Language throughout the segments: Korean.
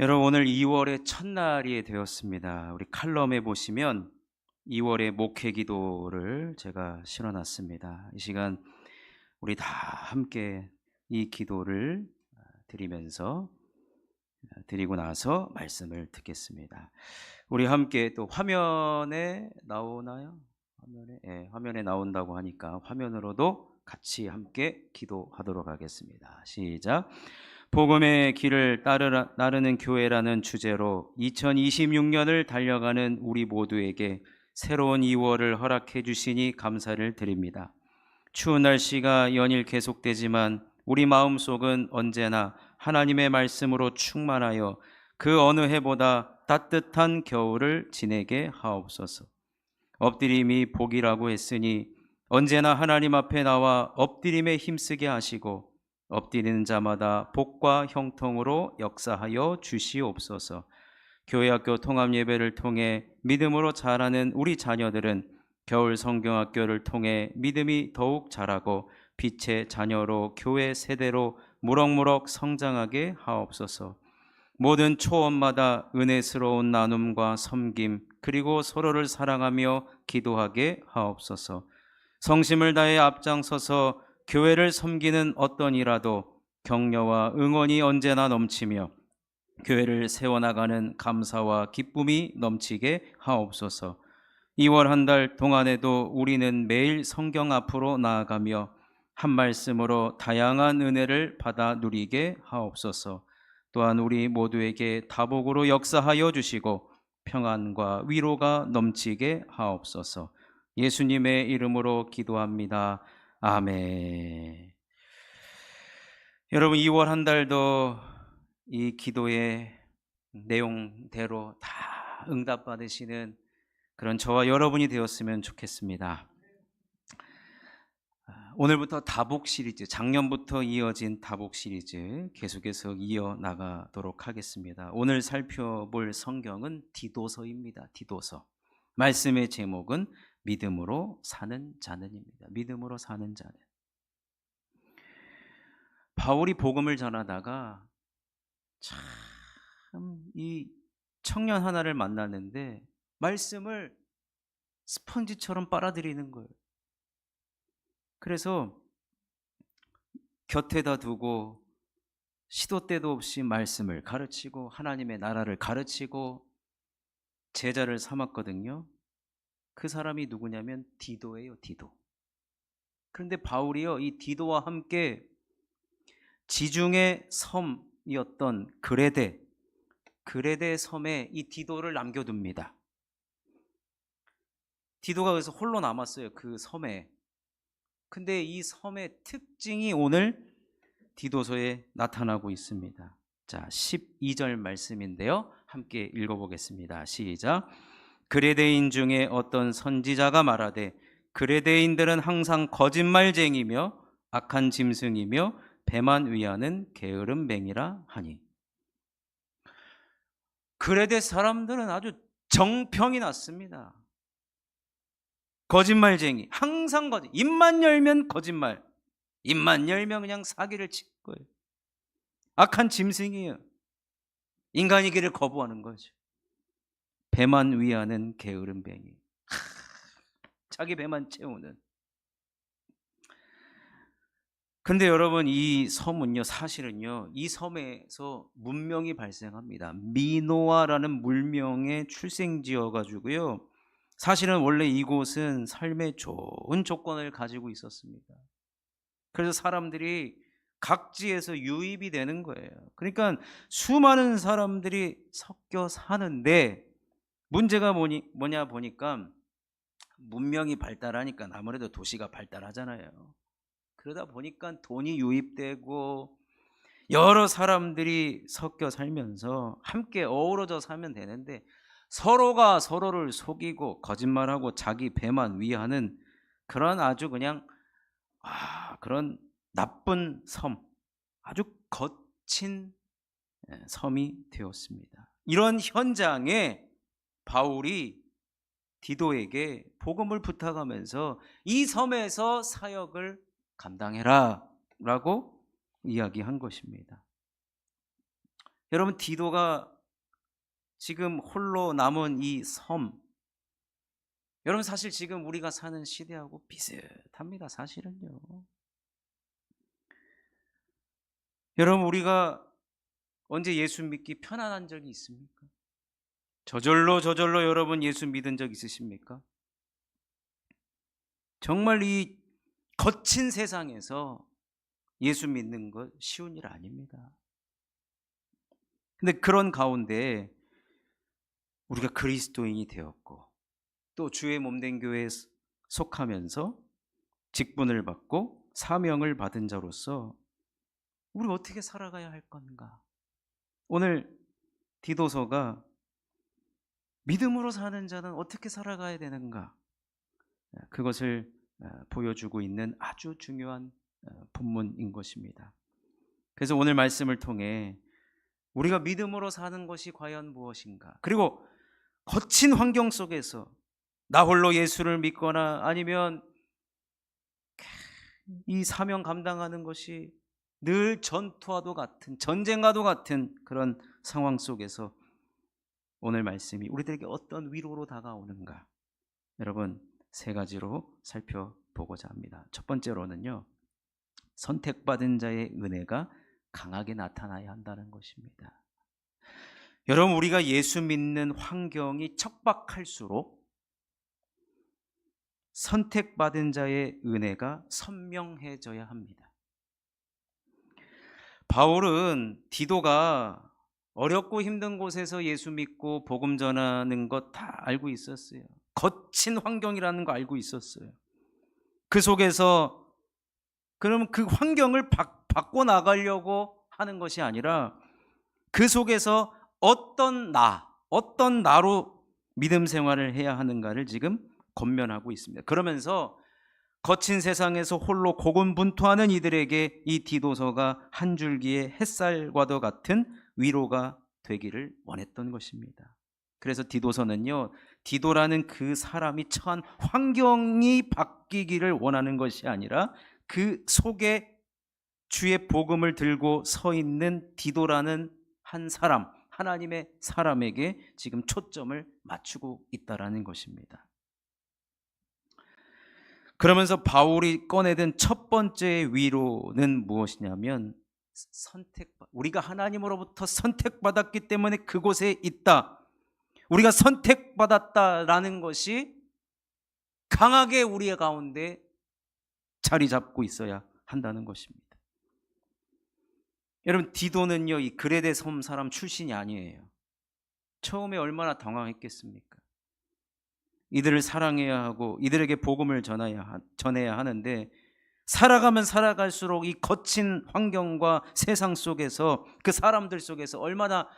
여러분, 오늘 2월의 첫날이 되었습니다. 우리 칼럼에 보시면 2월의 목회 기도를 제가 실어놨습니다. 이 시간 우리 다 함께 이 기도를 드리면서 드리고 나서 말씀을 듣겠습니다. 우리 함께 또 화면에 나오나요? 화면에 나온다고 하니까 화면으로도 같이 함께 기도하도록 하겠습니다. 시작. 복음의 길을 따르는 교회라는 주제로 2026년을 달려가는 우리 모두에게 새로운 2월을 허락해 주시니 감사를 드립니다. 추운 날씨가 연일 계속되지만 우리 마음속은 언제나 하나님의 말씀으로 충만하여 그 어느 해보다 따뜻한 겨울을 지내게 하옵소서. 엎드림이 복이라고 했으니 언제나 하나님 앞에 나와 엎드림에 힘쓰게 하시고 엎드리는 자마다 복과 형통으로 역사하여 주시옵소서. 교회학교 통합예배를 통해 믿음으로 자라는 우리 자녀들은 겨울 성경학교를 통해 믿음이 더욱 자라고 빛의 자녀로 교회 세대로 무럭무럭 성장하게 하옵소서. 모든 초원마다 은혜스러운 나눔과 섬김 그리고 서로를 사랑하며 기도하게 하옵소서. 성심을 다해 앞장서서 교회를 섬기는 어떤 이라도 격려와 응원이 언제나 넘치며 교회를 세워나가는 감사와 기쁨이 넘치게 하옵소서. 2월 한 달 동안에도 우리는 매일 성경 앞으로 나아가며 한 말씀으로 다양한 은혜를 받아 누리게 하옵소서. 또한 우리 모두에게 다복으로 역사하여 주시고 평안과 위로가 넘치게 하옵소서. 예수님의 이름으로 기도합니다. 아멘. 여러분, 2월 한 달도 이 기도의 내용대로 다 응답받으시는 그런 저와 여러분이 되었으면 좋겠습니다. 오늘부터 다복 시리즈, 작년부터 이어진 다복 시리즈 계속해서 이어나가도록 하겠습니다. 오늘 살펴볼 성경은 디도서입니다. 디도서. 말씀의 제목은 믿음으로 사는 자는입니다. 믿음으로 사는 자는. 바울이 복음을 전하다가 참 이 청년 하나를 만났는데 말씀을 스펀지처럼 빨아들이는 거예요. 그래서 곁에다 두고 시도 때도 없이 말씀을 가르치고 하나님의 나라를 가르치고 제자를 삼았거든요. 그 사람이 누구냐면 디도예요. 디도. 그런데 바울이요, 이 디도와 함께 지중해 섬이었던 그레데 섬에 이 디도를 남겨둡니다. 디도가 그래서 홀로 남았어요, 그 섬에. 근데 이 섬의 특징이 오늘 디도서에 나타나고 있습니다. 자, 12절 말씀인데요, 함께 읽어보겠습니다. 시작. 그레데인 중에 어떤 선지자가 말하되 그레데인들은 항상 거짓말쟁이며 악한 짐승이며 배만 위하는 게으른 맹이라 하니. 그레데 사람들은 아주 정평이 났습니다. 거짓말쟁이, 항상 거짓. 입만 열면 거짓말. 입만 열면 그냥 사기를 칠 거예요. 악한 짐승이에요. 인간이기를 거부하는 거죠. 배만 위하는 게으른 뱅이. 자기 배만 채우는. 근데 여러분, 이 섬은요, 사실은요, 이 섬에서 문명이 발생합니다. 미노아라는 물명의 출생지여 가지고요, 사실은 원래 이곳은 삶의 좋은 조건을 가지고 있었습니다. 그래서 사람들이 각지에서 유입이 되는 거예요. 그러니까 수많은 사람들이 섞여 사는데 문제가 뭐냐 보니까 문명이 발달하니까 아무래도 도시가 발달하잖아요. 그러다 보니까 돈이 유입되고 여러 사람들이 섞여 살면서 함께 어우러져 살면 되는데 서로가 서로를 속이고 거짓말하고 자기 배만 위하는 그런 아주 그냥 그런 나쁜 섬, 아주 거친 섬이 되었습니다. 이런 현장에 바울이 디도에게 복음을 부탁하면서 이 섬에서 사역을 감당해라 라고 이야기한 것입니다. 여러분, 디도가 지금 홀로 남은 이 섬, 여러분 사실 지금 우리가 사는 시대하고 비슷합니다. 사실은요. 여러분, 우리가 언제 예수 믿기 편안한 적이 있습니까? 저절로 여러분 예수 믿은 적 있으십니까? 정말 이 거친 세상에서 예수 믿는 것 쉬운 일 아닙니다. 근데 그런 가운데 우리가 그리스도인이 되었고 또 주의 몸된 교회에 속하면서 직분을 받고 사명을 받은 자로서 우리 어떻게 살아가야 할 건가? 오늘 디도서가 믿음으로 사는 자는 어떻게 살아가야 되는가? 그것을 보여주고 있는 아주 중요한 본문인 것입니다. 그래서 오늘 말씀을 통해 우리가 믿음으로 사는 것이 과연 무엇인가? 그리고 거친 환경 속에서 나 홀로 예수를 믿거나 아니면 이 사명 감당하는 것이 늘 전투와도 같은, 전쟁과도 같은 그런 상황 속에서 오늘 말씀이 우리들에게 어떤 위로로 다가오는가? 여러분, 세 가지로 살펴보고자 합니다. 첫 번째로는요, 선택받은 자의 은혜가 강하게 나타나야 한다는 것입니다. 여러분, 우리가 예수 믿는 환경이 척박할수록 선택받은 자의 은혜가 선명해져야 합니다. 바울은 디도가 어렵고 힘든 곳에서 예수 믿고 복음 전하는 것 다 알고 있었어요. 거친 환경이라는 거 알고 있었어요. 그 속에서 그러면 그 환경을 바꿔 나가려고 하는 것이 아니라 그 속에서 어떤 나로 믿음 생활을 해야 하는가를 지금 권면하고 있습니다. 그러면서 거친 세상에서 홀로 고군분투하는 이들에게 이 디도서가 한 줄기의 햇살과도 같은 위로가 되기를 원했던 것입니다. 그래서 디도서는요, 디도라는 그 사람이 처한 환경이 바뀌기를 원하는 것이 아니라 그 속에 주의 복음을 들고 서 있는 디도라는 한 사람, 하나님의 사람에게 지금 초점을 맞추고 있다라는 것입니다. 그러면서 바울이 꺼내든 첫 번째 위로는 무엇이냐면 우리가 하나님으로부터 선택받았기 때문에 그곳에 있다. 우리가 선택받았다라는 것이 강하게 우리의 가운데 자리 잡고 있어야 한다는 것입니다. 여러분, 디도는요, 이 그레데 섬 사람 출신이 아니에요. 처음에 얼마나 당황했겠습니까? 이들을 사랑해야 하고 이들에게 복음을 전해야 하는데 살아가면 살아갈수록 이 거친 환경과 세상 속에서 그 사람들 속에서 얼마나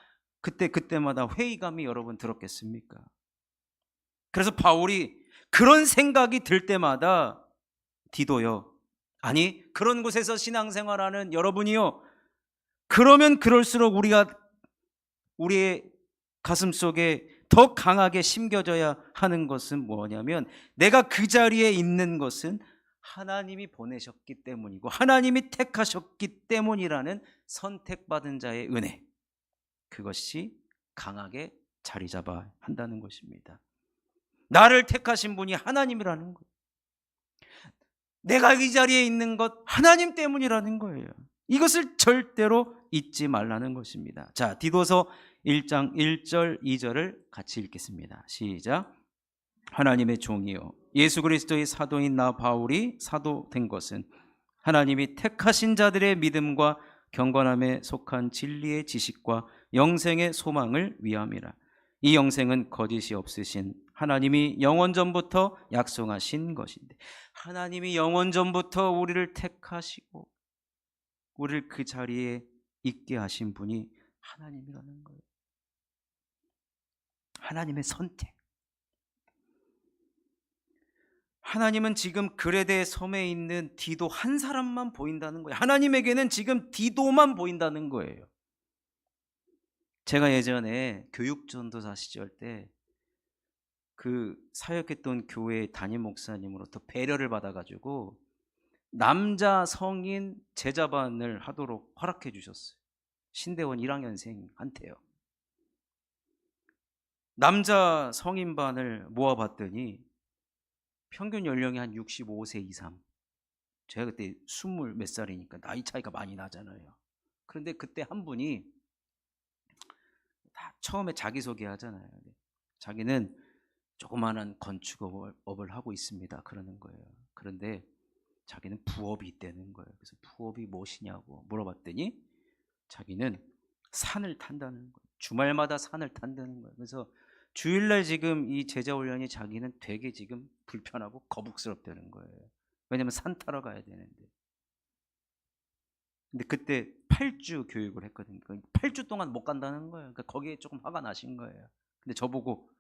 그때마다 회의감이 여러분 들었겠습니까? 그래서 바울이 그런 생각이 들 때마다 디도요, 아니 그런 곳에서 신앙생활하는 여러분이요, 그러면 그럴수록 우리의 가슴 속에 더 강하게 심겨져야 하는 것은 뭐냐면 내가 그 자리에 있는 것은 하나님이 보내셨기 때문이고 하나님이 택하셨기 때문이라는 선택받은 자의 은혜, 그것이 강하게 자리 잡아야 한다는 것입니다. 나를 택하신 분이 하나님이라는 거예요. 내가 이 자리에 있는 것 하나님 때문이라는 거예요. 이것을 절대로 잊지 말라는 것입니다. 자, 디도서 1장 1절 2절을 같이 읽겠습니다. 시작. 하나님의 종이요 예수 그리스도의 사도인 나 바울이 사도된 것은 하나님이 택하신 자들의 믿음과 경건함에 속한 진리의 지식과 영생의 소망을 위함이라. 이 영생은 거짓이 없으신 하나님이 영원전부터 약속하신 것인데, 하나님이 영원전부터 우리를 택하시고 우리를 그 자리에 있게 하신 분이 하나님이라는 거예요. 하나님의 선택. 하나님은 지금 그레데 섬에 있는 디도 한 사람만 보인다는 거예요. 하나님에게는 지금 디도만 보인다는 거예요. 제가 예전에 교육전도사 시절 때 그 사역했던 교회 담임 목사님으로부터 배려를 받아가지고 남자 성인 제자반을 하도록 허락해 주셨어요. 신대원 1학년생한테요. 남자 성인반을 모아봤더니 평균 연령이 한 65세 이상. 제가 그때 20 몇 살이니까 나이 차이가 많이 나잖아요. 그런데 그때 한 분이 다 처음에 자기소개 하잖아요. 자기는 조그마한 건축업을 하고 있습니다. 그러는 거예요. 그런데 자기는 부업이 있다는 거예요. 그래서 부업이 무엇이냐고 물어봤더니 자기는 산을 탄다는 거예요. 주말마다 산을 탄다는 거예요. 그래서 주일날 지금 이 제자훈련이 자기는 되게 지금 불편하고 거북스럽다는 거예요. 왜냐면 산 타러 가야 되는데. 근데 그때 8주 교육을 했거든요. 8주 동안 못 간다는 거예요. 그러니까 거기에 조금 화가 나신 거예요. 근데 저보고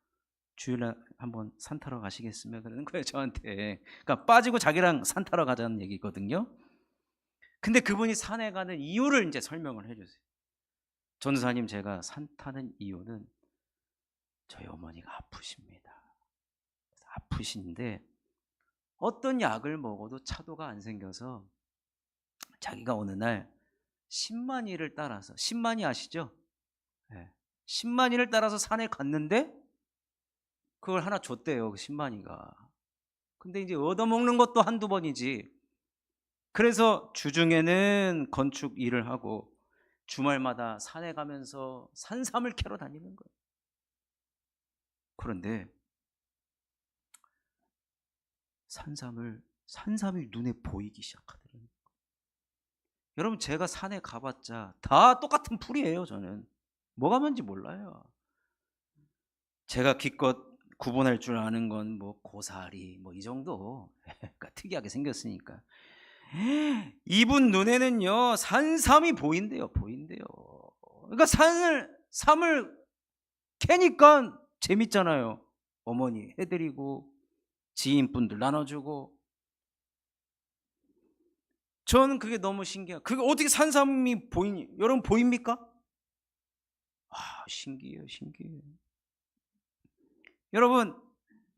주일날 한번 산 타러 가시겠으면 그러는 거예요, 저한테. 그러니까 빠지고 자기랑 산 타러 가자는 얘기거든요. 근데 그분이 산에 가는 이유를 이제 설명을 해주세요. 전도사님, 제가 산 타는 이유는 저희 어머니가 아프십니다. 아프신데 어떤 약을 먹어도 차도가 안 생겨서 자기가 어느 날 10만이를 따라서, 10만이 아시죠? 네. 10만이를 따라서 산에 갔는데 그걸 하나 줬대요, 그 10만이가. 근데 이제 얻어먹는 것도 한두 번이지. 그래서 주중에는 건축 일을 하고 주말마다 산에 가면서 산삼을 캐러 다니는 거예요. 그런데 산삼이 눈에 보이기 시작하더라고요. 여러분, 제가 산에 가봤자 다 똑같은 풀이에요. 저는 뭐가 뭔지 몰라요. 제가 기껏 구분할 줄 아는 건 뭐 고사리 뭐 이 정도. 그러니까 특이하게 생겼으니까. 이분 눈에는요 산삼이 보인대요. 그러니까 삼을 캐니까 재밌잖아요. 어머니 해드리고 지인분들 나눠주고. 저는 그게 너무 신기해요. 그게 어떻게 산삼이 보이니? 여러분 보입니까? 신기해요. 여러분,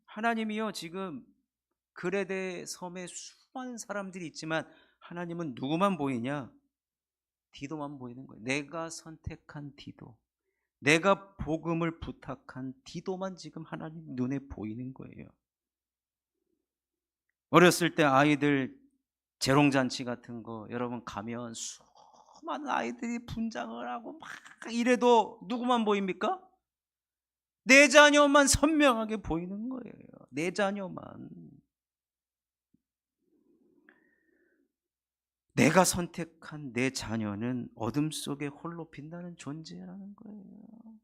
하나님이요 지금 그레데 섬에 수많은 사람들이 있지만 하나님은 누구만 보이냐? 디도만 보이는 거예요. 내가 선택한 디도, 내가 복음을 부탁한 디도만 지금 하나님 눈에 보이는 거예요. 어렸을 때 아이들 재롱잔치 같은 거 여러분 가면 수많은 아이들이 분장을 하고 막 이래도 누구만 보입니까? 내 자녀만 선명하게 보이는 거예요. 내 자녀만. 내가 선택한 내 자녀는 어둠 속에 홀로 빛나는 존재라는 거예요.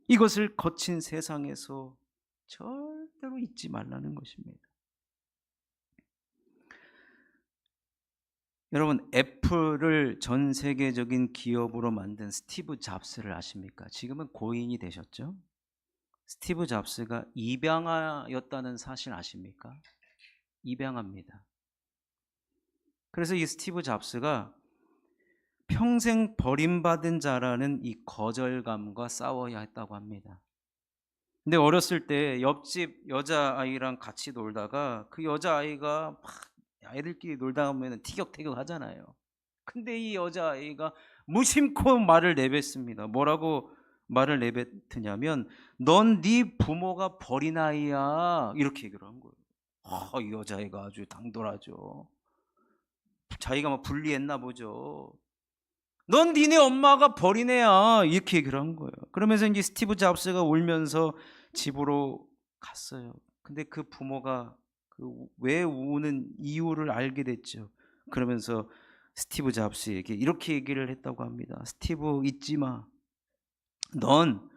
이것을 거친 세상에서 절대로 잊지 말라는 것입니다. 여러분, 애플을 전 세계적인 기업으로 만든 스티브 잡스를 아십니까? 지금은 고인이 되셨죠? 스티브 잡스가 입양아였다는 사실 아십니까? 입양아입니다. 그래서 이 스티브 잡스가 평생 버림받은 자라는 이 거절감과 싸워야 했다고 합니다. 근데 어렸을 때 옆집 여자아이랑 같이 놀다가 그 여자아이가 막 아이들끼리 놀다 보면 티격태격 하잖아요. 근데 이 여자아이가 무심코 말을 내뱉습니다. 뭐라고 말을 내뱉으냐면 넌 네 부모가 버린 아이야, 이렇게 얘기를 한 거예요. 이 여자애가 아주 당돌하죠. 자기가 막 불리했나 보죠. 넌 니네 엄마가 버린 애야, 이렇게 얘기를 한 거예요. 그러면서 이제 스티브 잡스가 울면서 집으로 갔어요. 근데 그 부모가 왜 우는 이유를 알게 됐죠. 그러면서 스티브 잡스에게 이렇게 얘기를 했다고 합니다. 스티브, 잊지 마. 넌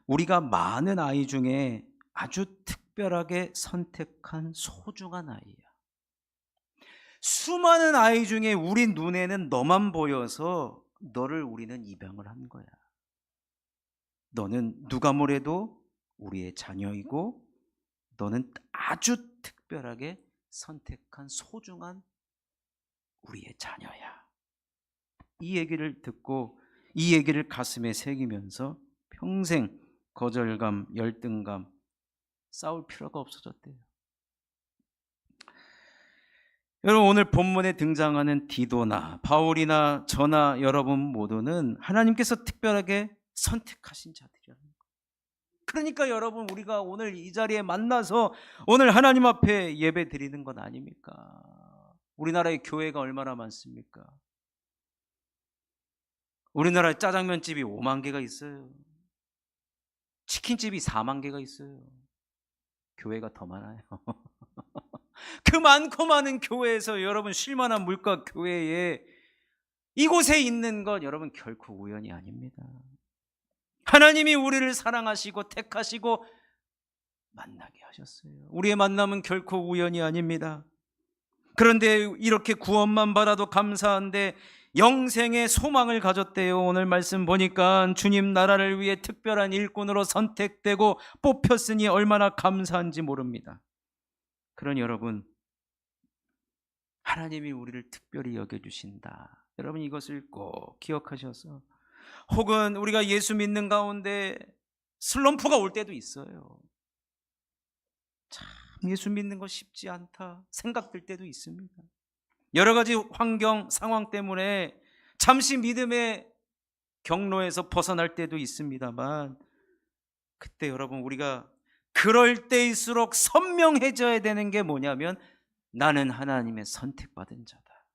우리가 많은 아이 중에 아주 특별하게 선택한 소중한 아이야. 수많은 아이 중에 우리 눈에는 너만 보여서 너를 우리는 입양을 한 거야. 너는 누가 뭐래도 우리의 자녀이고 너는 아주 특별하게 선택한 소중한 우리의 자녀야. 이 얘기를 듣고 이 얘기를 가슴에 새기면서 평생 거절감, 열등감 싸울 필요가 없어졌대요. 여러분, 오늘 본문에 등장하는 디도나 바울이나 저나 여러분 모두는 하나님께서 특별하게 선택하신 자들이라는 거예요. 그러니까 여러분, 우리가 오늘 이 자리에 만나서 오늘 하나님 앞에 예배 드리는 건 아닙니까? 우리나라의 교회가 얼마나 많습니까? 우리나라에 짜장면집이 5만 개가 있어요. 치킨집이 4만 개가 있어요. 교회가 더 많아요. 그 많고 많은 교회에서 여러분 쉴만한 물가 교회에 이곳에 있는 건 여러분 결코 우연이 아닙니다. 하나님이 우리를 사랑하시고 택하시고 만나게 하셨어요. 우리의 만남은 결코 우연이 아닙니다. 그런데 이렇게 구원만 받아도 감사한데 영생의 소망을 가졌대요. 오늘 말씀 보니까 주님 나라를 위해 특별한 일꾼으로 선택되고 뽑혔으니 얼마나 감사한지 모릅니다. 그러니 여러분, 하나님이 우리를 특별히 여겨주신다. 여러분, 이것을 꼭 기억하셔서, 혹은 우리가 예수 믿는 가운데 슬럼프가 올 때도 있어요. 참 예수 믿는 거 쉽지 않다 생각될 때도 있습니다. 여러 가지 환경, 상황 때문에 잠시 믿음의 경로에서 벗어날 때도 있습니다만, 그때 여러분, 우리가 그럴 때일수록 선명해져야 되는 게 뭐냐면, 나는 하나님의 선택받은 자다.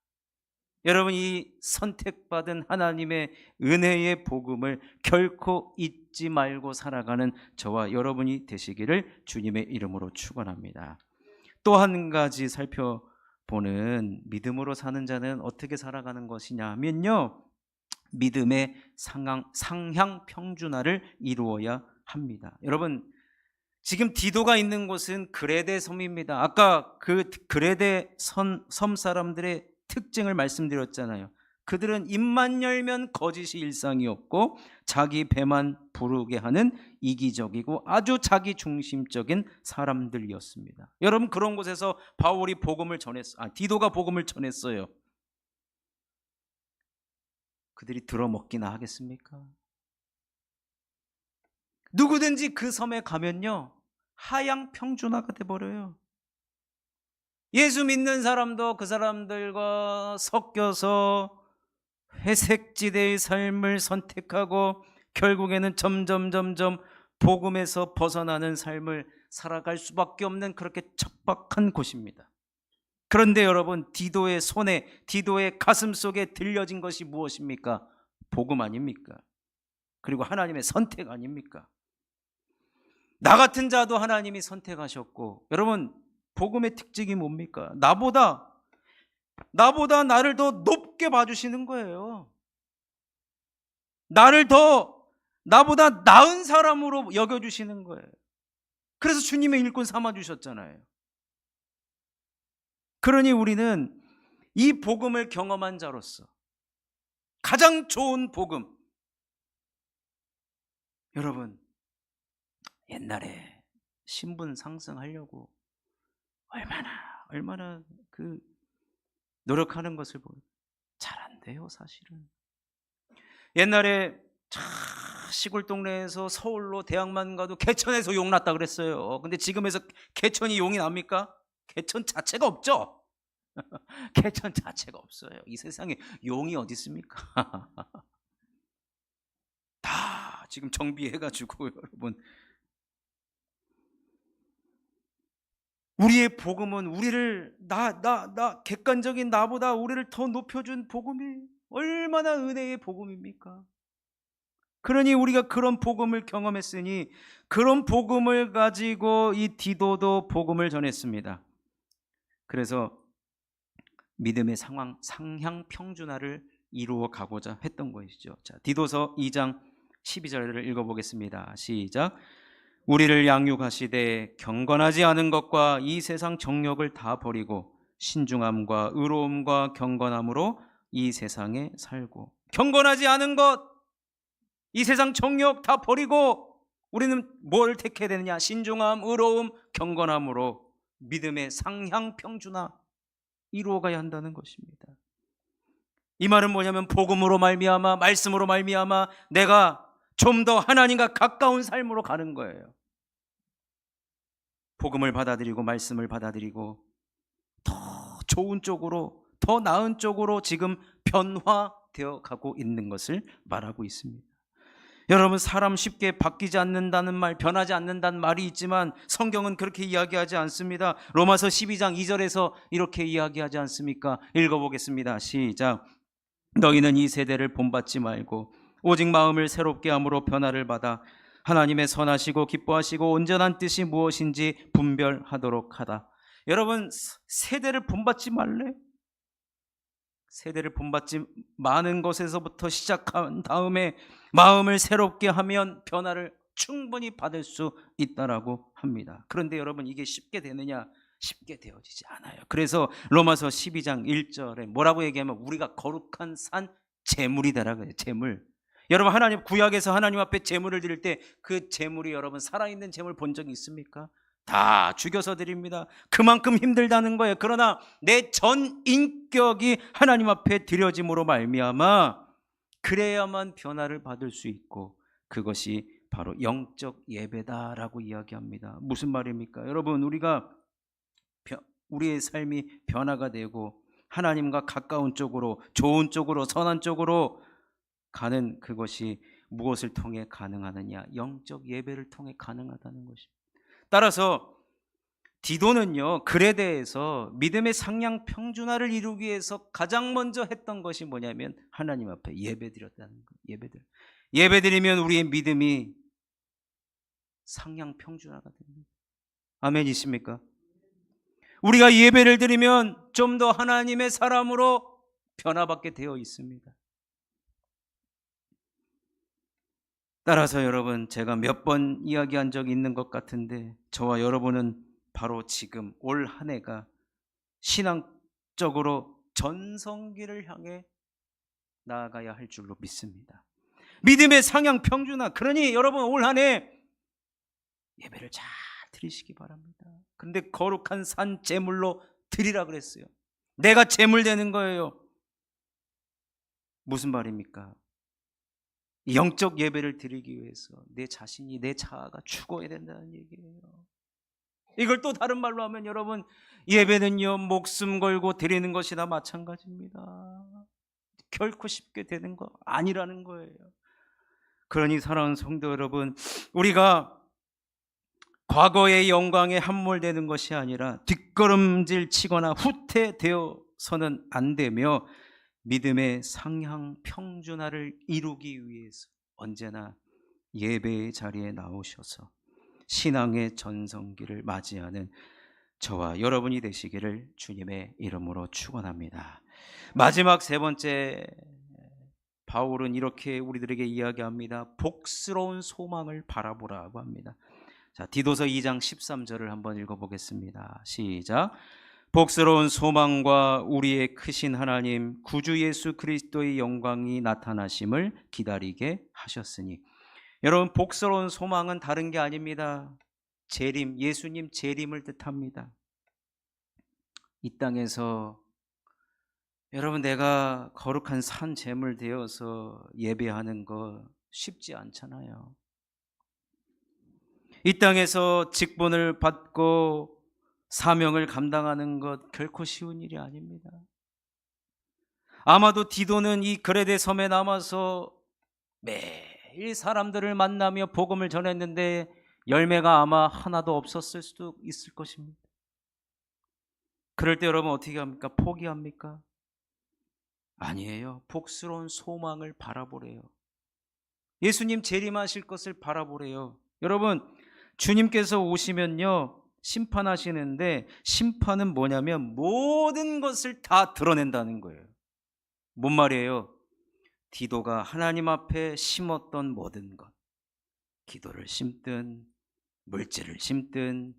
여러분, 이 선택받은 하나님의 은혜의 복음을 결코 잊지 말고 살아가는 저와 여러분이 되시기를 주님의 이름으로 축원합니다. 또 한 가지 살펴보는, 믿음으로 사는 자는 어떻게 살아가는 것이냐 하면요, 믿음의 상향 평준화를 이루어야 합니다. 여러분, 지금 디도가 있는 곳은 그레데 섬입니다. 아까 그 그레데 섬 사람들의 특징을 말씀드렸잖아요. 그들은 입만 열면 거짓이 일상이었고 자기 배만 부르게 하는 이기적이고 아주 자기 중심적인 사람들이었습니다. 여러분, 그런 곳에서 바울이 복음을 디도가 복음을 전했어요. 그들이 들어먹기나 하겠습니까? 누구든지 그 섬에 가면요, 하향 평준화가 돼버려요. 예수 믿는 사람도 그 사람들과 섞여서 회색지대의 삶을 선택하고 결국에는 점점 복음에서 벗어나는 삶을 살아갈 수밖에 없는 그렇게 척박한 곳입니다. 그런데 여러분, 디도의 손에, 디도의 가슴 속에 들려진 것이 무엇입니까? 복음 아닙니까? 그리고 하나님의 선택 아닙니까? 나 같은 자도 하나님이 선택하셨고, 여러분, 복음의 특징이 뭡니까? 나보다 나를 더 높게 봐주시는 거예요. 나보다 나은 사람으로 여겨주시는 거예요. 그래서 주님의 일꾼 삼아주셨잖아요. 그러니 우리는 이 복음을 경험한 자로서 가장 좋은 복음, 여러분, 옛날에 신분 상승하려고 얼마나 그 노력하는 것을 보면 잘 안 돼요, 사실은. 옛날에 시골 동네에서 서울로 대학만 가도 개천에서 용 났다 그랬어요. 근데 지금에서 개천이 용이 납니까? 개천 자체가 없죠. 개천 자체가 없어요. 이 세상에 용이 어디 있습니까? 다 지금 정비해가지고 여러분, 우리의 복음은 우리를 객관적인 나보다 우리를 더 높여준 복음이 얼마나 은혜의 복음입니까? 그러니 우리가 그런 복음을 경험했으니 그런 복음을 가지고 이 디도도 복음을 전했습니다. 그래서 믿음의 상향 평준화를 이루어 가고자 했던 것이죠. 자, 디도서 2장 12절을 읽어보겠습니다. 시작. 우리를 양육하시되 경건하지 않은 것과 이 세상 정욕을 다 버리고 신중함과 의로움과 경건함으로 이 세상에 살고. 경건하지 않은 것, 이 세상 정욕 다 버리고 우리는 뭘 택해야 되느냐? 신중함, 의로움, 경건함으로 믿음의 상향 평준화 이루어가야 한다는 것입니다. 이 말은 뭐냐면 복음으로 말미암아, 말씀으로 말미암아 내가 좀 더 하나님과 가까운 삶으로 가는 거예요. 복음을 받아들이고 말씀을 받아들이고 더 좋은 쪽으로, 더 나은 쪽으로 지금 변화되어 가고 있는 것을 말하고 있습니다. 여러분, 사람 쉽게 바뀌지 않는다는 말, 변하지 않는다는 말이 있지만 성경은 그렇게 이야기하지 않습니다. 로마서 12장 2절에서 이렇게 이야기하지 않습니까? 읽어보겠습니다. 시작. 너희는 이 세대를 본받지 말고 오직 마음을 새롭게 함으로 변화를 받아 하나님의 선하시고 기뻐하시고 온전한 뜻이 무엇인지 분별하도록 하다. 여러분, 세대를 본받지 말래? 세대를 본받지 많은 것에서부터 시작한 다음에 마음을 새롭게 하면 변화를 충분히 받을 수 있다라고 합니다. 그런데 여러분, 이게 쉽게 되느냐? 쉽게 되어지지 않아요. 그래서 로마서 12장 1절에 뭐라고 얘기하면 우리가 거룩한 산 제물이 되라 그래요. 제물. 여러분, 하나님 구약에서 하나님 앞에 제물을 드릴 때 그 제물이 여러분 살아있는 제물 본 적이 있습니까? 다 죽여서 드립니다. 그만큼 힘들다는 거예요. 그러나 내 전 인격이 하나님 앞에 드려짐으로 말미암아 그래야만 변화를 받을 수 있고 그것이 바로 영적 예배다라고 이야기합니다. 무슨 말입니까? 여러분, 우리의 삶이 변화가 되고 하나님과 가까운 쪽으로, 좋은 쪽으로, 선한 쪽으로 가는 그것이 무엇을 통해 가능하느냐? 영적 예배를 통해 가능하다는 것입니다. 따라서 디도는요, 글에 대해서 믿음의 상향 평준화를 이루기 위해서 가장 먼저 했던 것이 뭐냐면 하나님 앞에 예배드렸다는 거예요. 예배드리면 우리의 믿음이 상향 평준화가 됩니다. 아멘이십니까? 우리가 예배를 드리면 좀 더 하나님의 사람으로 변화받게 되어 있습니다. 따라서 여러분, 제가 몇 번 이야기한 적이 있는 것 같은데 저와 여러분은 바로 지금 올 한 해가 신앙적으로 전성기를 향해 나아가야 할 줄로 믿습니다. 믿음의 상향 평준화. 그러니 여러분, 올 한 해 예배를 잘 드리시기 바랍니다. 그런데 거룩한 산 제물로 드리라 그랬어요. 내가 제물 되는 거예요. 무슨 말입니까? 영적 예배를 드리기 위해서 내 자신이, 내 자아가 죽어야 된다는 얘기예요. 이걸 또 다른 말로 하면 여러분, 예배는요 목숨 걸고 드리는 것이나 마찬가지입니다. 결코 쉽게 되는 거 아니라는 거예요. 그러니 사랑하는 성도 여러분, 우리가 과거의 영광에 함몰되는 것이 아니라 뒷걸음질 치거나 후퇴되어서는 안 되며 믿음의 상향 평준화를 이루기 위해서 언제나 예배의 자리에 나오셔서 신앙의 전성기를 맞이하는 저와 여러분이 되시기를 주님의 이름으로 축원합니다. 마지막 세 번째, 바울은 이렇게 우리들에게 이야기합니다. 복스러운 소망을 바라보라고 합니다. 자, 디도서 2장 13절을 한번 읽어보겠습니다. 시작. 복스러운 소망과 우리의 크신 하나님 구주 예수 그리스도의 영광이 나타나심을 기다리게 하셨으니. 여러분, 복스러운 소망은 다른 게 아닙니다. 재림, 예수님 재림을 뜻합니다. 이 땅에서 여러분, 내가 거룩한 산 제물 되어서 예배하는 거 쉽지 않잖아요. 이 땅에서 직분을 받고 사명을 감당하는 것 결코 쉬운 일이 아닙니다. 아마도 디도는 이 그레데 섬에 남아서 매일 사람들을 만나며 복음을 전했는데 열매가 아마 하나도 없었을 수도 있을 것입니다. 그럴 때 여러분 어떻게 합니까? 포기합니까? 아니에요. 복스러운 소망을 바라보래요. 예수님 재림하실 것을 바라보래요. 여러분, 주님께서 오시면요 심판하시는데, 심판은 뭐냐면 모든 것을 다 드러낸다는 거예요. 뭔 말이에요? 디도가 하나님 앞에 심었던 모든 것, 기도를 심든 물질을 심든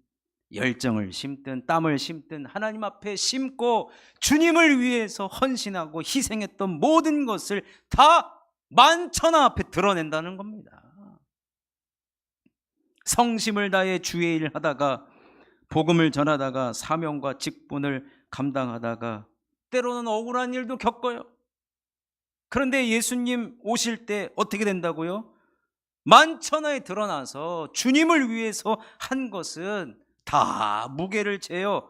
열정을 심든 땀을 심든 하나님 앞에 심고 주님을 위해서 헌신하고 희생했던 모든 것을 다 만천하 앞에 드러낸다는 겁니다. 성심을 다해 주의 일을 하다가, 복음을 전하다가, 사명과 직분을 감당하다가 때로는 억울한 일도 겪어요. 그런데 예수님 오실 때 어떻게 된다고요? 만천하에 드러나서 주님을 위해서 한 것은 다 무게를 재어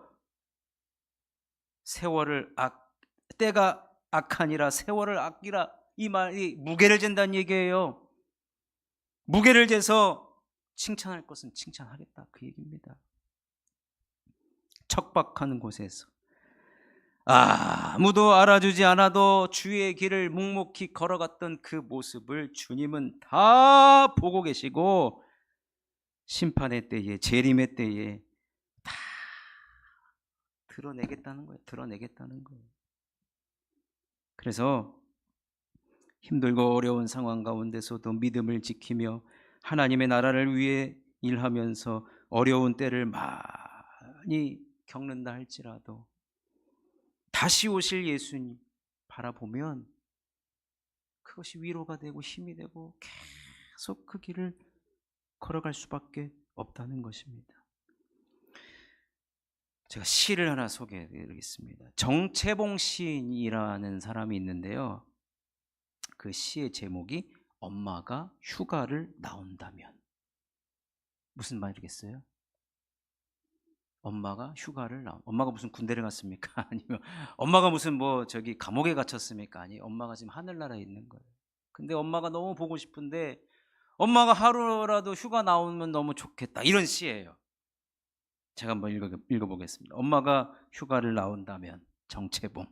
때가 악하니라 세월을 아끼라, 이 말이 무게를 잰다는 얘기예요. 무게를 재서 칭찬할 것은 칭찬하겠다, 그 얘기입니다. 척박한 곳에서 아무도 알아주지 않아도 주의 길을 묵묵히 걸어갔던 그 모습을 주님은 다 보고 계시고, 심판의 때에, 재림의 때에 다 드러내겠다는 거예요. 드러내겠다는 거예요. 그래서 힘들고 어려운 상황 가운데서도 믿음을 지키며 하나님의 나라를 위해 일하면서 어려운 때를 많이 겪는다 할지라도 다시 오실 예수님 바라보면 그것이 위로가 되고 힘이 되고 계속 그 길을 걸어갈 수밖에 없다는 것입니다. 제가 시를 하나 소개해 드리겠습니다. 정채봉 시인이라는 사람이 있는데요, 그 시의 제목이 엄마가 휴가를 나온다면. 무슨 말이겠어요? 엄마가 휴가를 엄마가 무슨 군대를 갔습니까? 아니면 엄마가 무슨 감옥에 갇혔습니까? 아니, 엄마가 지금 하늘나라에 있는 거예요. 근데 엄마가 너무 보고 싶은데 엄마가 하루라도 휴가 나오면 너무 좋겠다, 이런 시예요. 제가 한번 읽어보겠습니다. 엄마가 휴가를 나온다면. 정채봉.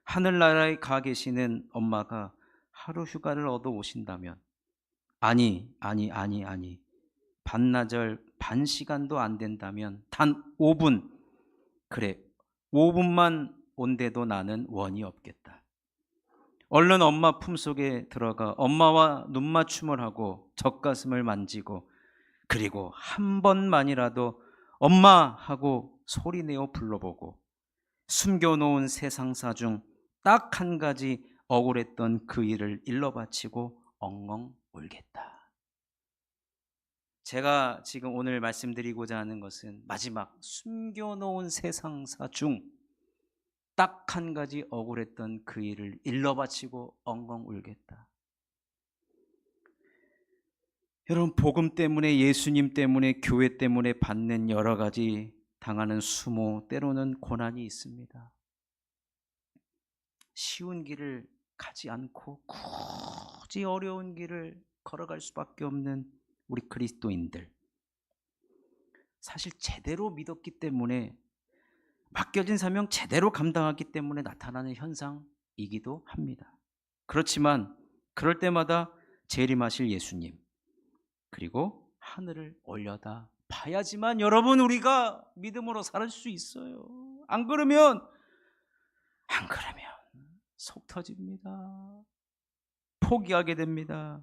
하늘나라에 가 계시는 엄마가 하루 휴가를 얻어 오신다면, 아니 반나절 반 시간도 안 된다면 단 5분, 그래 5분만 온데도 나는 원이 없겠다. 얼른 엄마 품속에 들어가 엄마와 눈맞춤을 하고 젖가슴을 만지고, 그리고 한 번만이라도 엄마 하고 소리내어 불러보고, 숨겨놓은 세상사 중 딱 한 가지 억울했던 그 일을 일러바치고 엉엉 울겠다. 제가 지금 오늘 말씀드리고자 하는 것은 마지막 숨겨놓은 세상사 중 딱 한 가지 억울했던 그 일을 일러바치고 엉엉 울겠다. 여러분, 복음 때문에, 예수님 때문에, 교회 때문에 받는 여러 가지 당하는 수모, 때로는 고난이 있습니다. 쉬운 길을 가지 않고 굳이 어려운 길을 걸어갈 수밖에 없는 우리 그리스도인들, 사실 제대로 믿었기 때문에, 맡겨진 사명 제대로 감당하기 때문에 나타나는 현상이기도 합니다. 그렇지만 그럴 때마다 재림하실 예수님, 그리고 하늘을 올려다 봐야지만 여러분, 우리가 믿음으로 살 수 있어요. 안 그러면 속 터집니다. 포기하게 됩니다.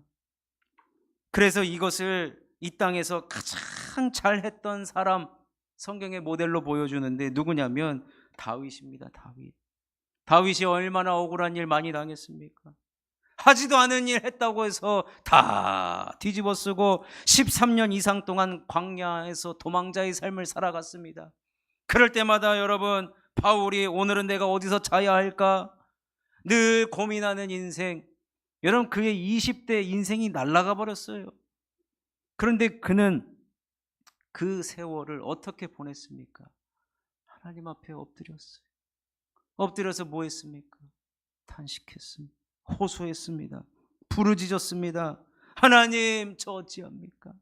그래서 이것을 이 땅에서 가장 잘했던 사람, 성경의 모델로 보여주는데 누구냐면 다윗입니다. 다윗이 얼마나 억울한 일 많이 당했습니까? 하지도 않은 일 했다고 해서 다 뒤집어 쓰고 13년 이상 동안 광야에서 도망자의 삶을 살아갔습니다. 그럴 때마다 여러분, 바울이 오늘은 내가 어디서 자야 할까 늘 고민하는 인생. 여러분, 그의 20대 인생이 날아가 버렸어요. 그런데 그는 그 세월을 어떻게 보냈습니까? 하나님 앞에 엎드렸어요. 엎드려서 뭐 했습니까? 탄식했습니다. 호소했습니다. 부르짖었습니다. 하나님, 저 어찌합니까?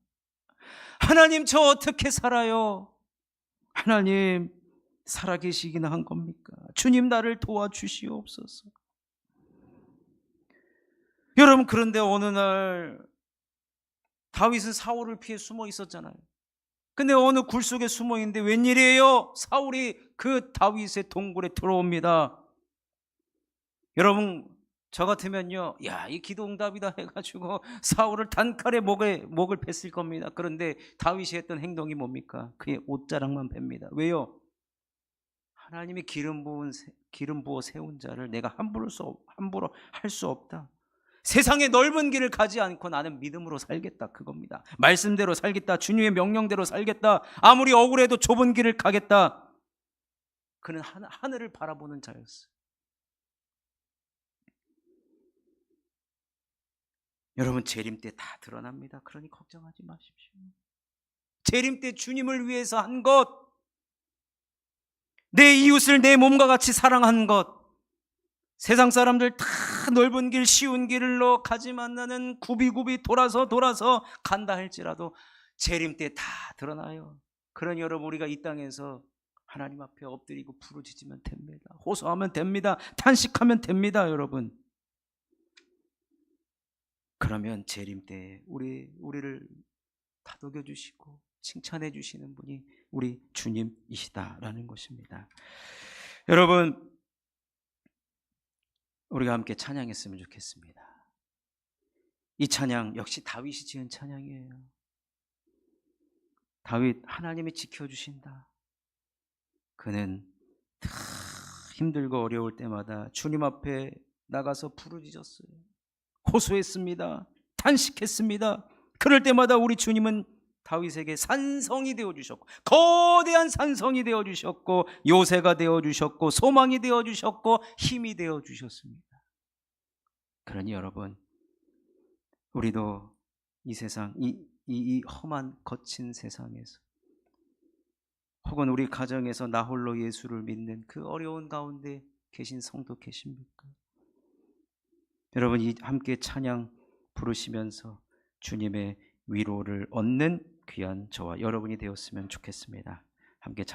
하나님, 저 어떻게 살아요? 하나님, 살아계시기나 한 겁니까? 주님, 나를 도와주시옵소서. 여러분, 그런데 어느 날 다윗은 사울을 피해 숨어 있었잖아요. 근데 어느 굴 속에 숨어 있는데 웬일이에요? 사울이 그 다윗의 동굴에 들어옵니다. 여러분, 저 같으면요, 이 기도응답이다 해가지고 사울을 단칼에 목을 뱄을 겁니다. 그런데 다윗이 했던 행동이 뭡니까? 그의 옷자락만 뺍니다. 왜요? 하나님이 기름 부어 세운 자를 내가 함부로 할 수 없다. 세상의 넓은 길을 가지 않고 나는 믿음으로 살겠다, 그겁니다. 말씀대로 살겠다. 주님의 명령대로 살겠다. 아무리 억울해도 좁은 길을 가겠다. 그는 하늘을 바라보는 자였어요. 여러분, 재림 때 다 드러납니다. 그러니 걱정하지 마십시오. 재림 때 주님을 위해서 한 것, 내 이웃을 내 몸과 같이 사랑한 것, 세상 사람들 다 넓은 길 쉬운 길로 가지만 나는 굽이굽이 돌아서 간다 할지라도 재림 때 다 드러나요. 그러니 여러분, 우리가 이 땅에서 하나님 앞에 엎드리고 부르짖으면 됩니다. 호소하면 됩니다. 탄식하면 됩니다. 여러분, 그러면 재림 때 우리를 다독여 주시고 칭찬해 주시는 분이 우리 주님이시다라는 것입니다. 여러분, 우리가 함께 찬양했으면 좋겠습니다. 이 찬양 역시 다윗이 지은 찬양이에요. 다윗, 하나님이 지켜주신다. 그는 다 힘들고 어려울 때마다 주님 앞에 나가서 부르짖었어요. 호소했습니다. 탄식했습니다. 그럴 때마다 우리 주님은 다윗에게 산성이 되어주셨고, 거대한 산성이 되어주셨고, 요새가 되어주셨고, 소망이 되어주셨고, 힘이 되어주셨습니다. 그러니 여러분, 우리도 이 세상, 이 험한 거친 세상에서, 혹은 우리 가정에서 나 홀로 예수를 믿는 그 어려운 가운데 계신 성도 계십니까? 여러분, 이 함께 찬양 부르시면서 주님의 위로를 얻는 귀한 저와 여러분이 되었으면 좋겠습니다. 함께